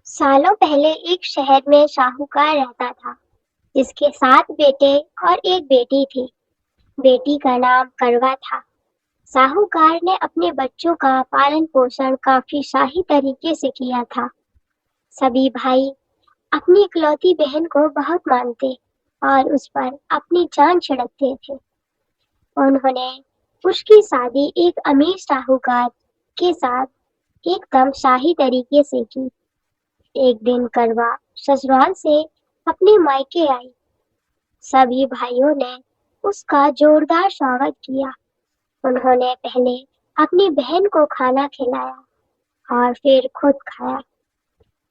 सालों पहले एक शहर में साहूकार रहता था, जिसके 7 बेटे और एक बेटी थी। बेटी का नाम करवा था। साहूकार ने अपने बच्चों का पालन पोषण काफी शाही तरीके से किया था। सभी भाई अपनी इकलौती बहन को बहुत मानते और उस पर अपनी जान छिड़कते थे। उन्होंने उसकी शादी एक अमीर साहूकार के साथ एकदम शाही तरीके से की। एक दिन करवा ससुराल से अपने मायके आई। सभी भाइयों ने उसका जोरदार स्वागत किया। उन्होंने पहले अपनी बहन को खाना खिलाया और फिर खुद खाया,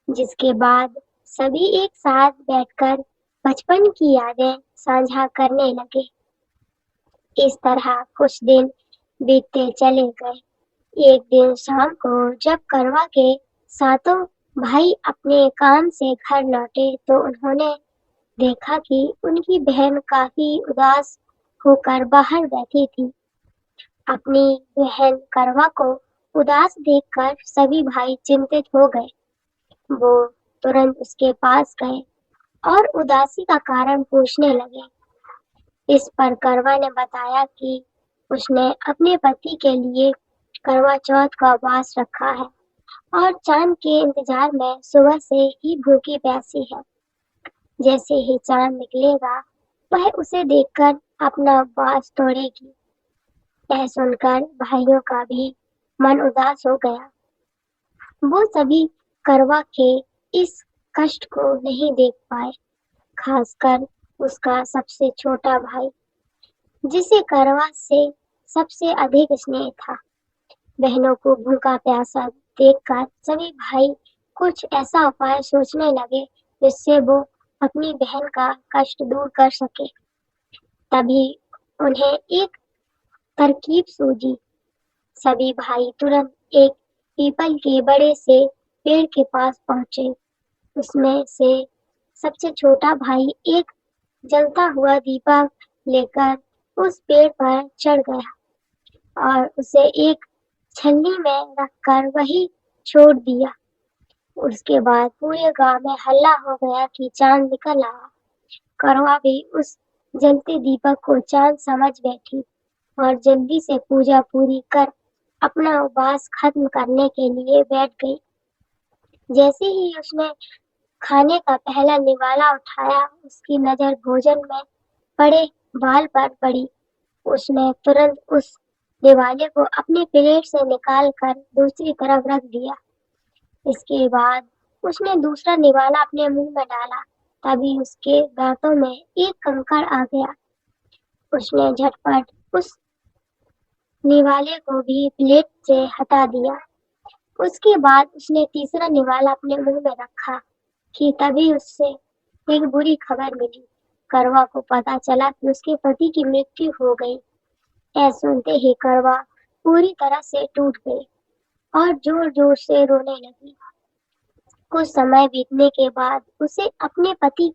जिसके बाद सभी एक साथ बैठकर बचपन की यादें साझा करने लगे। इस तरह कुछ दिन बीतते चले गए। एक दिन शाम को जब करवा के सातों भाई अपने काम से घर लौटे तो उन्होंने देखा कि उनकी बहन काफी उदास होकर बाहर बैठी थी। अपनी बहन करवा को उदास देखकर सभी भाई चिंतित हो गए। वो तुरंत उसके पास गए और उदासी का कारण पूछने लगे। इस पर करवा ने बताया कि उसने अपने पति के लिए करवा चौथ का उपवास रखा है और चांद के इंतजार में सुबह से ही भूखी प्यासी है। जैसे ही चांद निकलेगा वह उसे देखकर अपना उपवास तोड़ेगी। यह सुनकर भाइयों का भी मन उदास हो गया। वो सभी करवा के इस कष्ट को नहीं देख पाए, खासकर उसका सबसे छोटा भाई, जिसे करवा से सबसे अधिक स्नेह था। बहनों को भूखा प्यासा देखकर सभी भाई कुछ ऐसा उपाय सोचने लगे जिससे वो अपनी बहन का कष्ट दूर कर सके। तभी उन्हें एक तरकीब सूझी। सभी भाई तुरंत एक पीपल के बड़े से पेड़ के पास पहुंचे। उसमें से सबसे छोटा भाई एक जलता हुआ दीपक लेकर उस पेड़ पर चढ़ गया और उसे एक छन्नी में रखकर वहीं छोड़ दिया। उसके बाद पूरे गांव में हल्ला हो गया कि चांद निकल आया। करवा भी उस जलते दीपक को चांद समझ बैठी और जल्दी से पूजा पूरी कर अपना उपवास खत्म करने के लिए बैठ गई। जैसे ही उसने खाने का पहला निवाला उठाया, उसकी नजर भोजन में पड़े बाल पर पड़ी। उसने तुरंत उस निवाले को अपने प्लेट से निकाल कर दूसरी तरफ रख दिया। इसके बाद उसने दूसरा निवाला अपने मुंह में डाला। तभी उसके दांतों में एक कंकड़ आ गया। उसने झटपट उस निवाले को भी प्लेट से हटा दिया। उसके बाद उसने तीसरा निवाला अपने मुंह में रखा कि तभी उससे एक बुरी खबर मिली। करवा को पता चला कि उसके पति की मृत्यु हो गई। यह सुनते ही करवा पूरी तरह से टूट गई और जोर जोर से रोने लगी। कुछ समय बीतने के बाद उसे अपने पति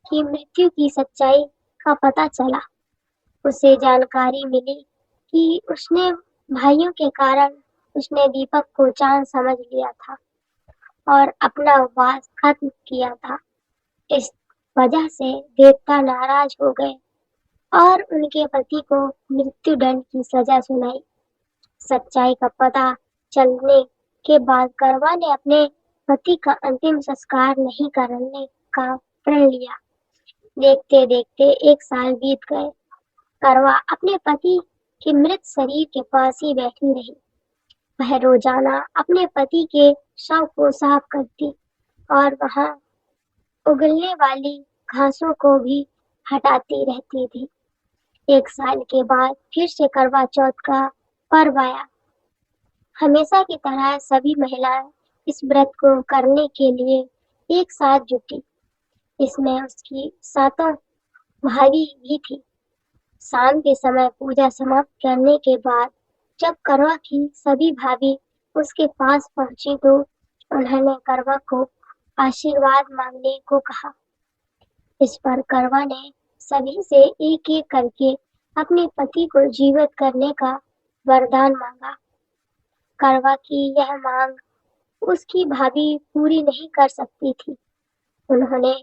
की मृत्यु की सच्चाई का पता चला। उसे जानकारी मिली कि उसने भाइयों के कारण उसने दीपक को चांद समझ लिया था और अपना उपवास खत्म किया था। इस वजह से देवता नाराज हो गए और उनके पति को मृत्युदंड की सजा सुनाई। सच्चाई का पता चलने के बाद करवा ने अपने पति का अंतिम संस्कार नहीं करने का प्रण लिया। देखते देखते 1 साल बीत गए। करवा अपने पति के मृत शरीर के पास ही बैठी रही। वह रोजाना अपने पति के शव को साफ करती और वहां उगलने वाली घासों को भी हटाती रहती थी। 1 साल के बाद फिर से करवा चौथ का पर्व आया। हमेशा की तरह सभी महिलाएं इस व्रत को करने के लिए एक साथ जुटी। इसमें उसकी सातों भाभी भी थी। शाम के समय पूजा समाप्त करने के बाद जब करवा की सभी भाभी उसके पास पहुंची तो उन्होंने करवा को आशीर्वाद मांगने को कहा। इस पर करवा ने सभी से एक एक करके अपने पति को जीवित करने का वरदान मांगा। करवा की यह मांग उसकी भाभी पूरी नहीं कर सकती थी। उन्होंने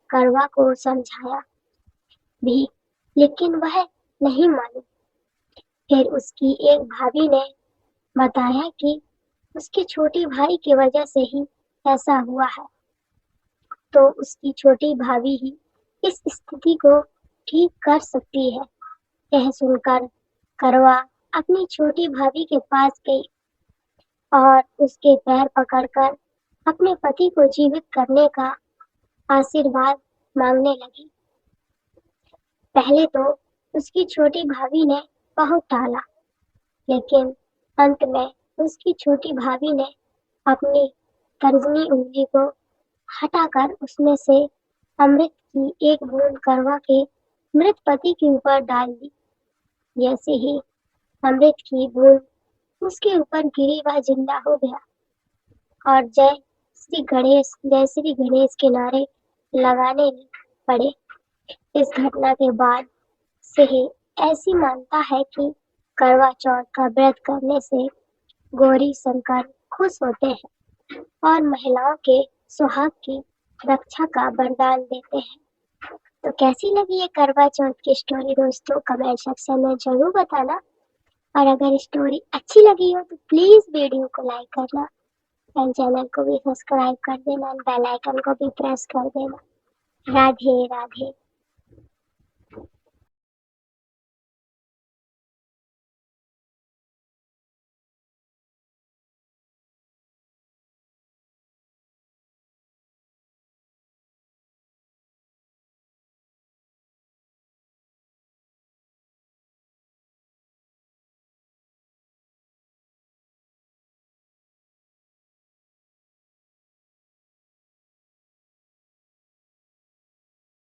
करवा को समझाया भी, लेकिन वह नहीं मानी। फिर उसकी एक भाभी ने बताया कि उसके छोटे भाई की वजह से ही ऐसा हुआ है, तो उसकी छोटी भाभी ही इस स्थिति को ठीक कर सकती है। यह सुनकर करवा अपनी छोटी भाभी के पास गई और उसके पैर पकड़कर अपने पति को जीवित करने का आशीर्वाद मांगने लगी। पहले तो उसकी छोटी भाभी ने बहुत टाला, लेकिन अंत में उसकी छोटी भाभी ने अपनी तर्जनी उंगली को हटाकर उसमें से अमृत की एक बूंद करवा के मृत पति के ऊपर डाल दी। जैसे ही अमृत की बूंद उसके ऊपर गिरी वह जिंदा हो गया और जय श्री गणेश के नारे लगाने पड़े। इस घटना के बाद से ही ऐसी मान्यता है कि करवा चौथ का व्रत करने से गौरी शंकर खुश होते हैं और महिलाओं के सुहाग की रक्षा का वरदान देते हैं। तो कैसी लगी ये करवा चौथ की स्टोरी दोस्तों, कमेंट सेक्शन में जरूर बताना। और अगर स्टोरी अच्छी लगी हो तो प्लीज वीडियो को लाइक करना एंड चैनल को भी सब्सक्राइब कर देना, बेल आइकन को भी प्रेस कर देना। राधे राधे।